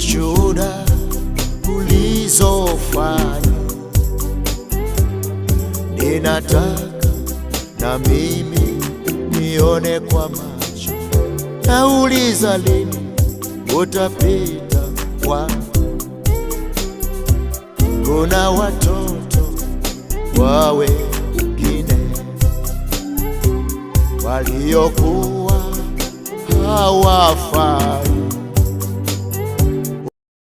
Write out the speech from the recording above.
shuhuda ulizofanya. Ninataka na mimi nione kwa macho. Nauliza lini utapita kwangu? Kuna watoto wa wengine waliokuwa hawafai.